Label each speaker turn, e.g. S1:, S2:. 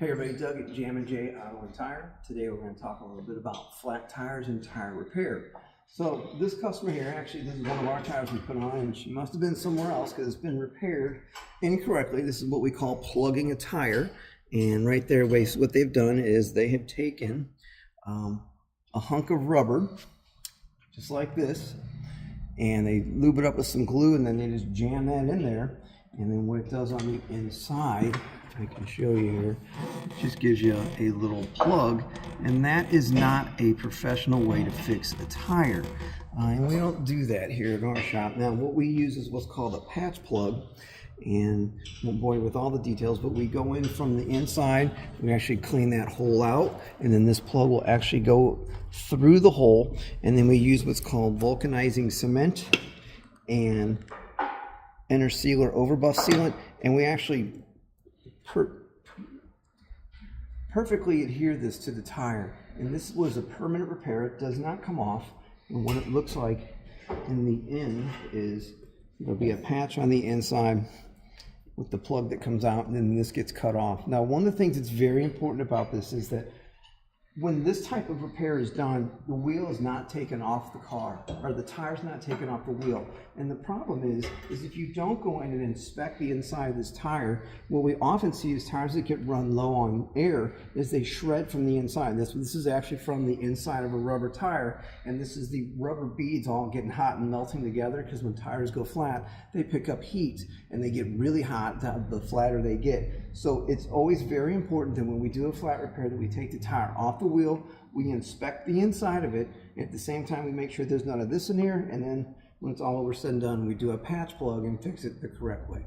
S1: Hey everybody, Doug at Jammin Auto and Tire. Today we're going to talk a little bit about flat tires and tire repair. So this customer here, actually this is one of our tires we put on, and she must have been somewhere else because it's been repaired incorrectly. This is what we call plugging a tire. And right there, what they've done is they have taken a hunk of rubber, just like this, and they lube it up with some glue, and then they just jam that in there. And then what it does on the inside, I can show you here, just gives you a little plug, and that is not a professional way to fix a tire. And we don't do that here at our shop. Now what we use is what's called a patch plug, and I won't bore you with all the details, but we go in from the inside, we actually clean that hole out, and then this plug will actually go through the hole, and then we use what's called vulcanizing cement and inner sealer overbuff sealant, and we actually perfectly adhere this to the tire. And this was a permanent repair. It does not come off, and what it looks like in the end is there'll be a patch on the inside with the plug that comes out, and then this gets cut off. Now one of the things that's very important about this is that when this type of repair is done, the wheel is not taken off the car, or the tire's not taken off the wheel. And the problem is if you don't go in and inspect the inside of this tire, what we often see is tires that get run low on air is they shred from the inside. This is actually from the inside of a rubber tire, and this is the rubber beads all getting hot and melting together, because when tires go flat, they pick up heat and they get really hot the flatter they get. So it's always very important that when we do a flat repair that we take the tire off the wheel, we inspect the inside of it, and at the same time we make sure there's none of this in here, and then when it's all over said and done, we do a patch plug and fix it the correct way.